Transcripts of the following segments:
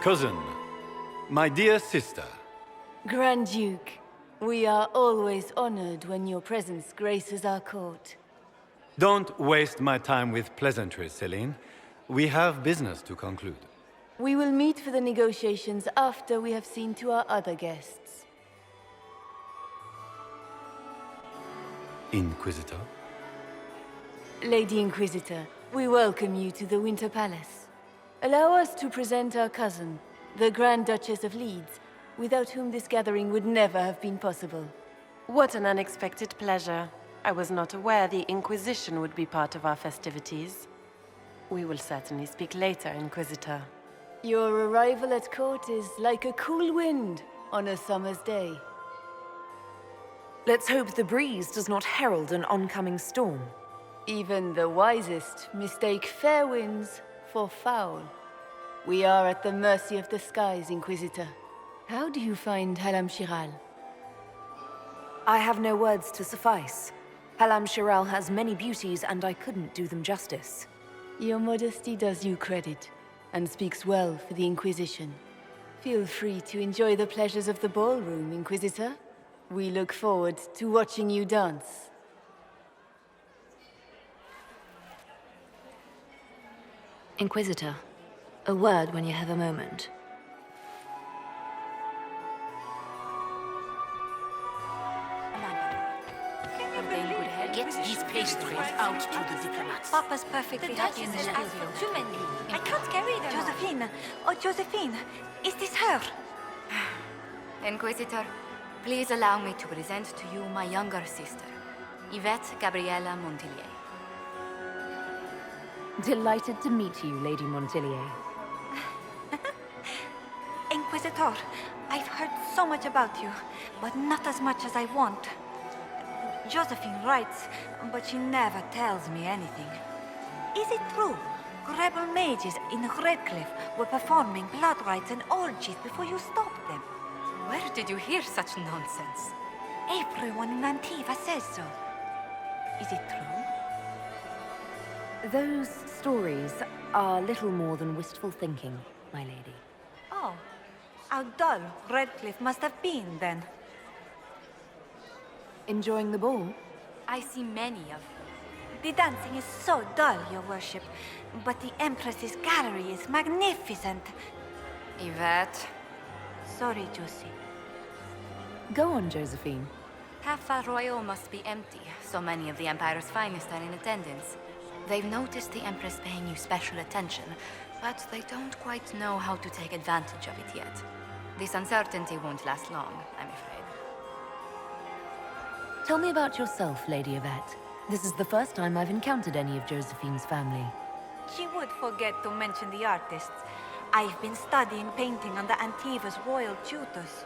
Cousin, my dear sister. Grand Duke, we are always honored when your presence graces our court. Don't waste my time with pleasantries, Celine. We have business to conclude. We will meet for the negotiations after we have seen to our other guests. Inquisitor? Lady Inquisitor, we welcome you to the Winter Palace. Allow us to present our cousin, the Grand Duchess of Leeds, without whom this gathering would never have been possible. What an unexpected pleasure. I was not aware the Inquisition would be part of our festivities. We will certainly speak later, Inquisitor. Your arrival at court is like a cool wind on a summer's day. Let's hope the breeze does not herald an oncoming storm. Even the wisest mistake fair winds for foul. We are at the mercy of the skies, Inquisitor. How do you find Halam Shiral? I have no words to suffice. Halam Shiral has many beauties, and I couldn't do them justice. Your modesty does you credit, and speaks well for the Inquisition. Feel free to enjoy the pleasures of the ballroom, Inquisitor. We look forward to watching you dance. Inquisitor, a word when you have a moment. Get these pastries out to the diplomats. Papa's perfectly happy in the studio. Too many. I can't carry them. Josephine! Oh, Josephine! Is this her? Inquisitor, please allow me to present to you my younger sister, Yvette Gabriella Montillier. Delighted to meet you, Lady Montillier. Inquisitor, I've heard so much about you, but not as much as I want. Josephine writes, but she never tells me anything. Is it true? Rebel mages in Redcliffe were performing blood rites and orgies before you stopped them. Where did you hear such nonsense? Everyone in Antiva says so. Is it true? Those stories are little more than wistful thinking, my lady. Oh, how dull Redcliffe must have been then. Enjoying the ball? I see many of them. The dancing is so dull, your worship, but the Empress's gallery is magnificent. Yvette, Sorry, Josie. Go on, Josephine. Half Royal must be empty. So many of the Empire's finest are in attendance. They've noticed the Empress paying you special attention, but they don't quite know how to take advantage of it yet. This uncertainty won't last long, I'm afraid. Tell me about yourself, Lady Yvette. This is the first time I've encountered any of Josephine's family. She would forget to mention the artists. I've been studying painting under Antiva's royal tutors.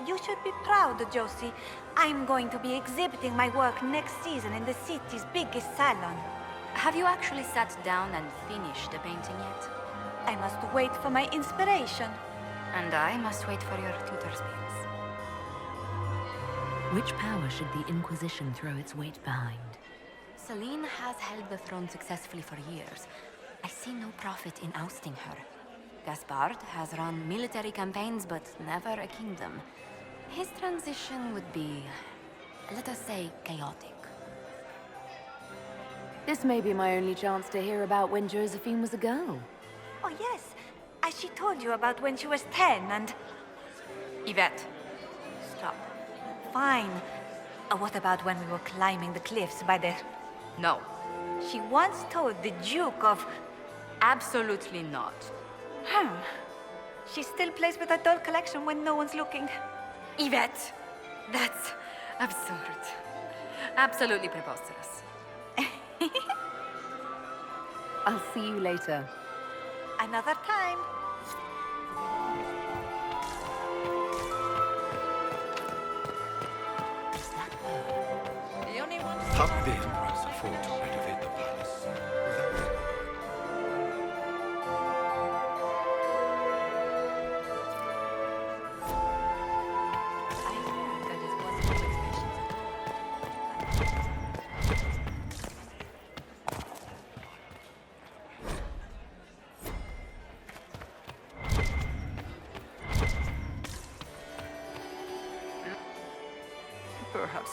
You should be proud, Josie. I'm going to be exhibiting my work next season in the city's biggest salon. Have you actually sat down and finished the painting yet? I must wait for my inspiration. And I must wait for your tutor's pins. Which power should the Inquisition throw its weight behind? Celine has held the throne successfully for years. I see no profit in ousting her. Gaspard has run military campaigns, but never a kingdom. His transition would be, let us say, chaotic. This may be my only chance to hear about when Josephine was a girl. Oh, yes. As she told you about when she was 10 and... Yvette, stop. Fine. What about when we were climbing the cliffs by the... No. She once told the Duke of... Absolutely not. She still plays with her doll collection when no one's looking. Yvette, that's absurd. Absolutely preposterous. I'll see you later. Another time. How could the Empress afford to renovate the palace without their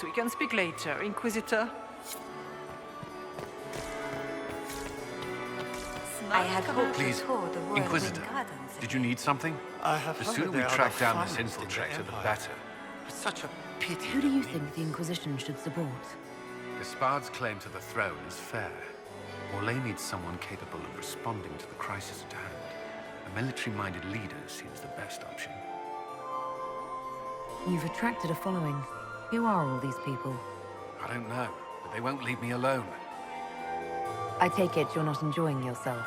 course, we can speak later, Inquisitor. I had hoped Please, to tour the Whirlwind Inquisitor, Gardens. did you need something? I have The heard sooner we they are track the down this finest in the infiltrator, the Empire. better. It's such a pity. Who do you think the Inquisition should support? Gaspard's claim to the throne is fair. Orlais needs someone capable of responding to the crisis at hand. A military-minded leader seems the best option. You've attracted a following. Who are all these people? I don't know, but they won't leave me alone. I take it you're not enjoying yourself.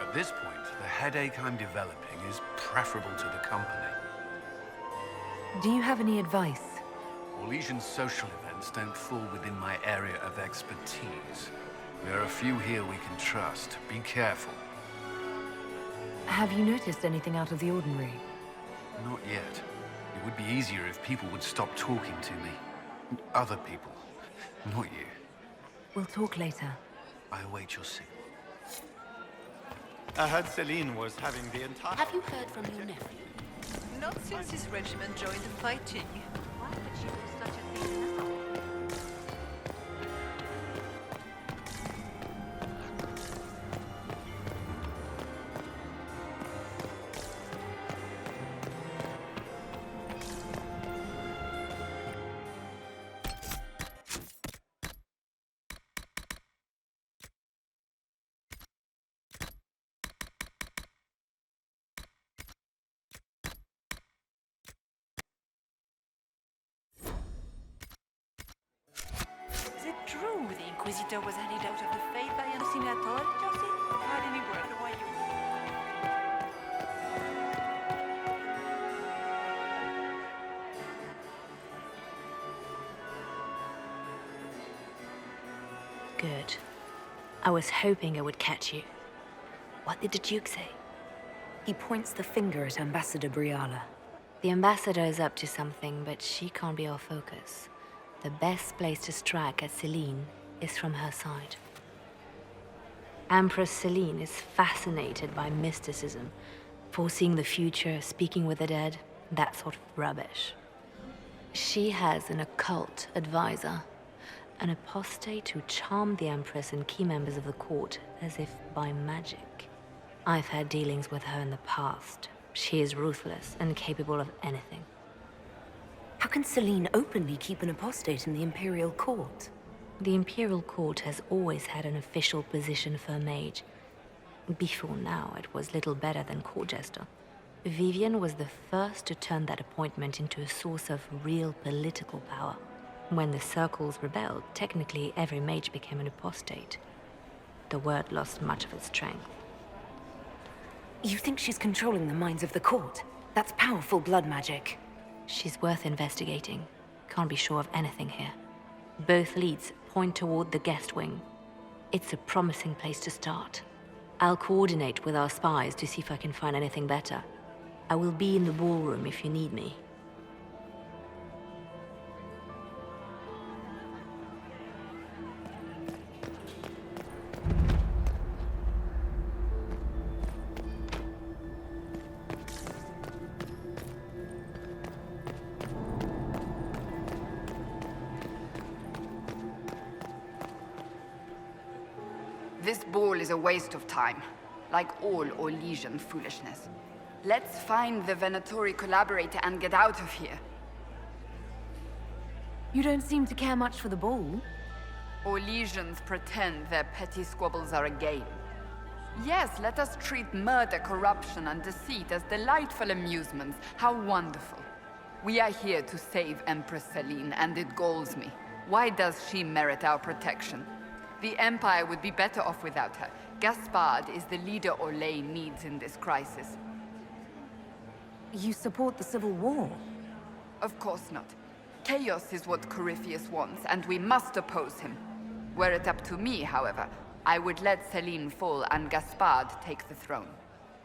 At this point, the headache I'm developing is preferable to the company. Do you have any advice? Orlesian social events don't fall within my area of expertise. There are a few here we can trust. Be careful. Have you noticed anything out of the ordinary? Not yet. It would be easier if people would stop talking to me. Other people. Not you. We'll talk later. I await your signal. I heard Celine was having the entire... Have you heard from your nephew? Not since his regiment joined the fighting. Why would she do such a thing now? Is it true the Inquisitor was handed out of the faith by an Senator, Josie? Had any word why you... Good. I was hoping I would catch you. What did the Duke say? He points the finger at Ambassador Briala. The ambassador is up to something, but she can't be our focus. The best place to strike at Celine is from her side. Empress Celine is fascinated by mysticism, foreseeing the future, speaking with the dead, that sort of rubbish. She has an occult advisor, an apostate who charmed the Empress and key members of the court as if by magic. I've had dealings with her in the past. She is ruthless and capable of anything. How can Celine openly keep an apostate in the Imperial Court? The Imperial Court has always had an official position for a mage. Before now, it was little better than court jester. Vivian was the first to turn that appointment into a source of real political power. When the circles rebelled, technically every mage became an apostate. The word lost much of its strength. You think she's controlling the minds of the court? That's powerful blood magic. She's worth investigating. Can't be sure of anything here. Both leads point toward the guest wing. It's a promising place to start. I'll coordinate with our spies to see if I can find anything better. I will be in the ballroom if you need me. This ball is a waste of time, like all Orlesian foolishness. Let's find the Venatori collaborator and get out of here. You don't seem to care much for the ball. Orlesians pretend their petty squabbles are a game. Yes, let us treat murder, corruption, and deceit as delightful amusements. How wonderful. We are here to save Empress Celine, and it galls me. Why does she merit our protection? The Empire would be better off without her. Gaspard is the leader Orlais needs in this crisis. You support the Civil War? Of course not. Chaos is what Corypheus wants, and we must oppose him. Were it up to me, however, I would let Celine fall and Gaspard take the throne.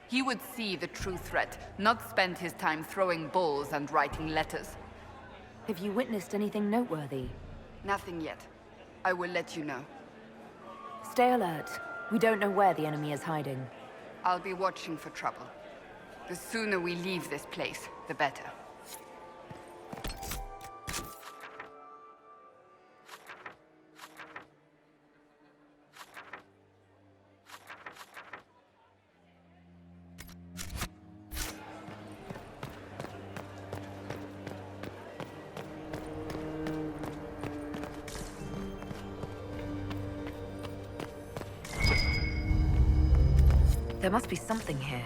He would see the true threat, not spend his time throwing balls and writing letters. Have you witnessed anything noteworthy? Nothing yet. I will let you know. Stay alert. We don't know where the enemy is hiding. I'll be watching for trouble. The sooner we leave this place, the better. There must be something here.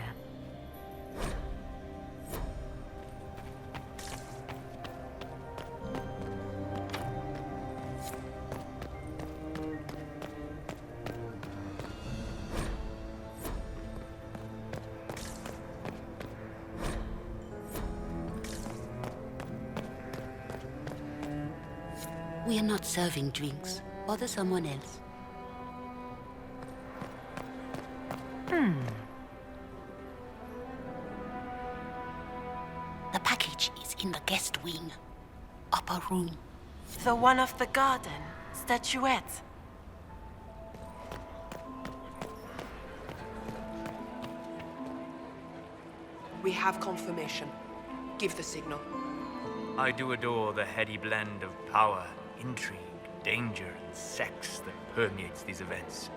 We are not serving drinks. Bother someone else. The package is in the guest wing. Upper room. The one of the garden. Statuette. We have confirmation. Give the signal. I do adore the heady blend of power, intrigue, danger, and sex that permeates these events.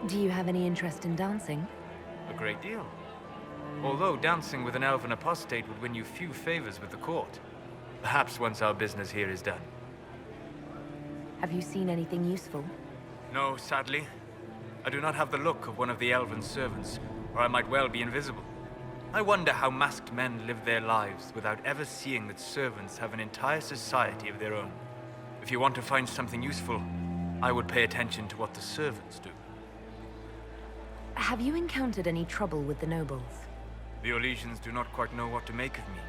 Do you have any interest in dancing? A great deal. Although dancing with an elven apostate would win you few favors with the court. Perhaps once our business here is done. Have you seen anything useful? No, sadly. I do not have the look of one of the elven servants, or I might well be invisible. I wonder how masked men live their lives without ever seeing that servants have an entire society of their own. If you want to find something useful, I would pay attention to what the servants do. Have you encountered any trouble with the nobles? The Orlesians do not quite know what to make of me.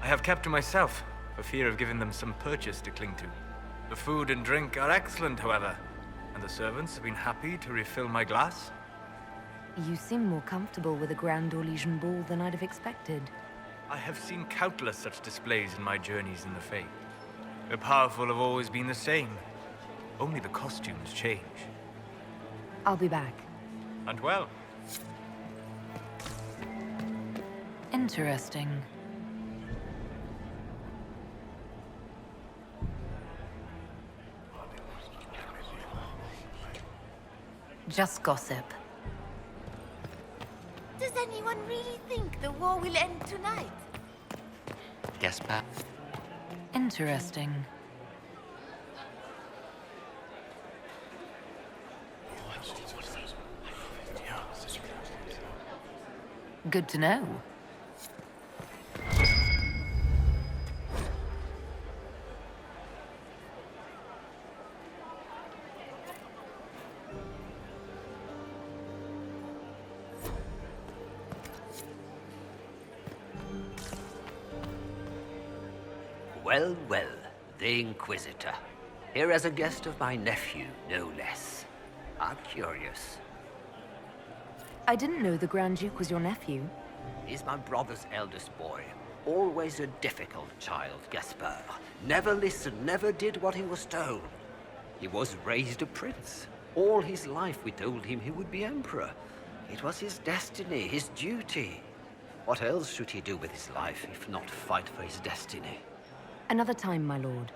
I have kept to myself, for fear of giving them some purchase to cling to. The food and drink are excellent, however, and the servants have been happy to refill my glass. You seem more comfortable with a Grand Orlesian ball than I'd have expected. I have seen countless such displays in my journeys in the Fae. The powerful have always been the same. Only the costumes change. I'll be back. And well. Interesting. Just gossip. Does anyone really think the war will end tonight? Gaspard. Interesting. Good to know. Well, well, the Inquisitor. Here as a guest of my nephew, no less. I'm curious. I didn't know the Grand Duke was your nephew. He's my brother's eldest boy. Always a difficult child, Gaspard. Never listened, never did what he was told. He was raised a prince. All his life we told him he would be emperor. It was his destiny, his duty. What else should he do with his life if not fight for his destiny? Another time, my lord.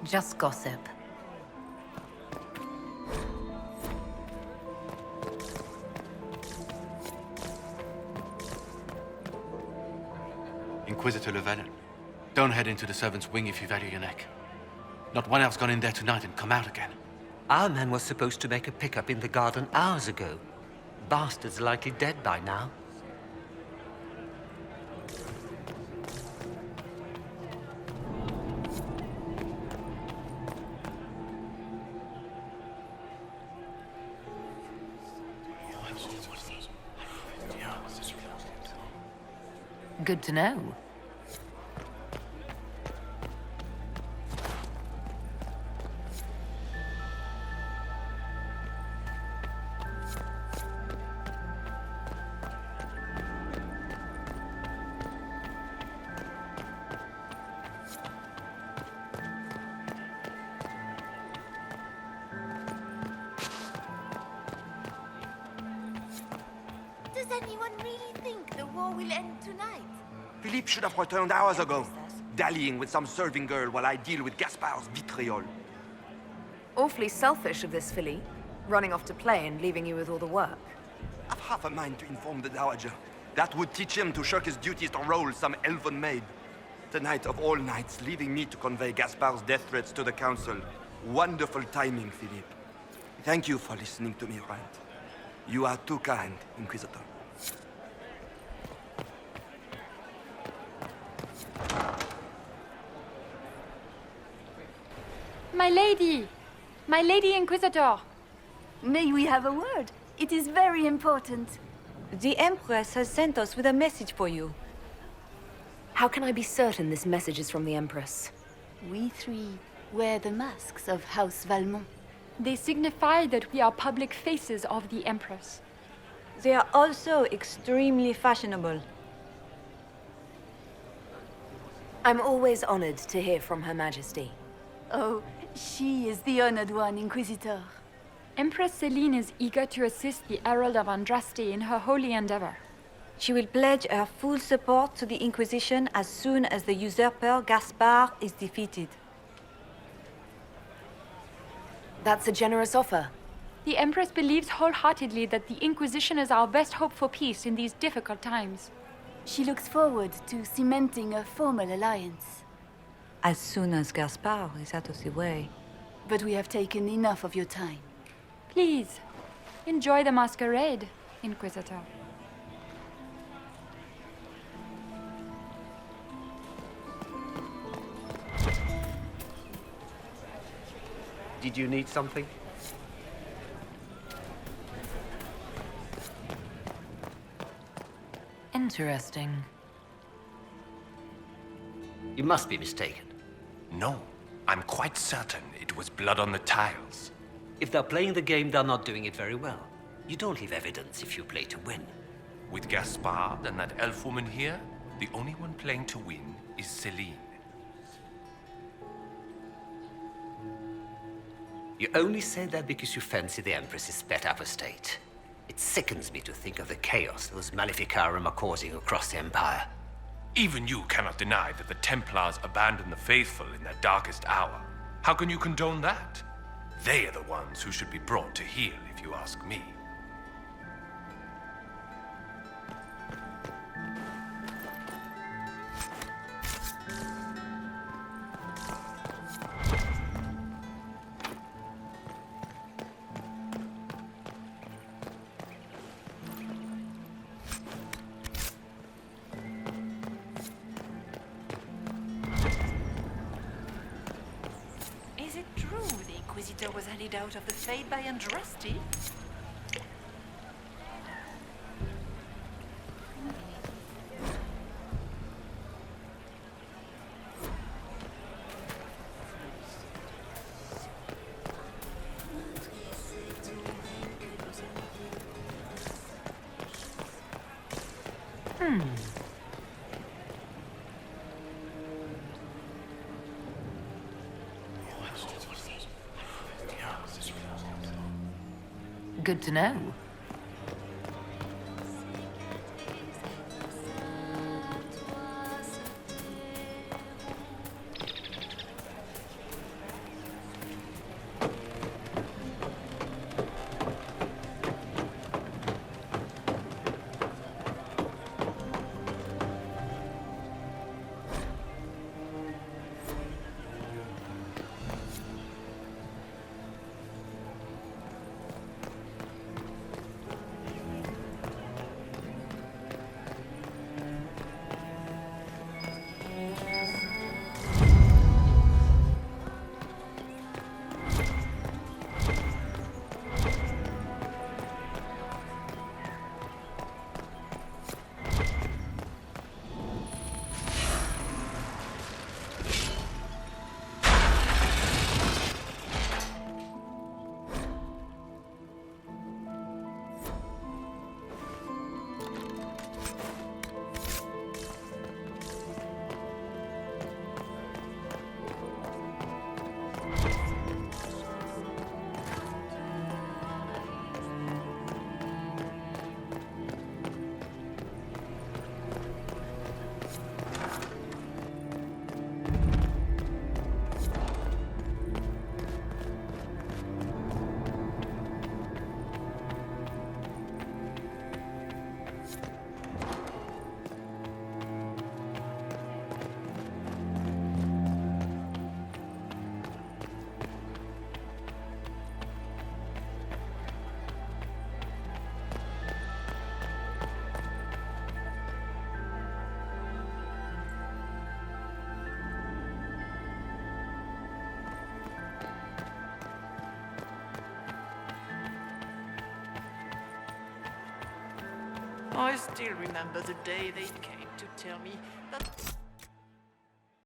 Just gossip. Inquisitor Llewellyn, don't head into the servants' wing if you value your neck. Not one else gone in there tonight and come out again. Our man was supposed to make a pickup in the garden hours ago. Bastard's likely dead by now. Good to know. Does anyone really think the war will end tonight? Philippe should have returned hours ago, dallying with some serving girl while I deal with Gaspard's vitriol. Awfully selfish of this filly, running off to play and leaving you with all the work. I've half a mind to inform the Dowager. That would teach him to shirk his duties to roll some elven maid. Tonight of all nights, leaving me to convey Gaspard's death threats to the Council. Wonderful timing, Philippe. Thank you for listening to me rant. You are too kind, Inquisitor. My lady! My lady Inquisitor! May we have a word? It is very important. The Empress has sent us with a message for you. How can I be certain this message is from the Empress? We three wear the masks of House Valmont. They signify that we are public faces of the Empress. They are also extremely fashionable. I'm always honored to hear from Her Majesty. Oh, she is the honored one, Inquisitor. Empress Celine is eager to assist the Herald of Andraste in her holy endeavor. She will pledge her full support to the Inquisition as soon as the usurper Gaspard is defeated. That's a generous offer. The Empress believes wholeheartedly that the Inquisition is our best hope for peace in these difficult times. She looks forward to cementing a formal alliance. As soon as Gaspard is out of the way. But we have taken enough of your time. Please, enjoy the masquerade, Inquisitor. Did you need something? Interesting. You must be mistaken. No, I'm quite certain it was blood on the tiles. If they're playing the game, they're not doing it very well. You don't leave evidence if you play to win. With Gaspard and that elf woman here, the only one playing to win is Celine. You only say that because you fancy the Empress's pet apostate. It sickens me to think of the chaos those Maleficarum are causing across the Empire. Even you cannot deny that the Templars abandoned the faithful in their darkest hour. How can you condone that? They are the ones who should be brought to heel, if you ask me. Is it true the Inquisitor was handed out of the Fade by Andraste? Good to know. I still remember the day they came to tell me that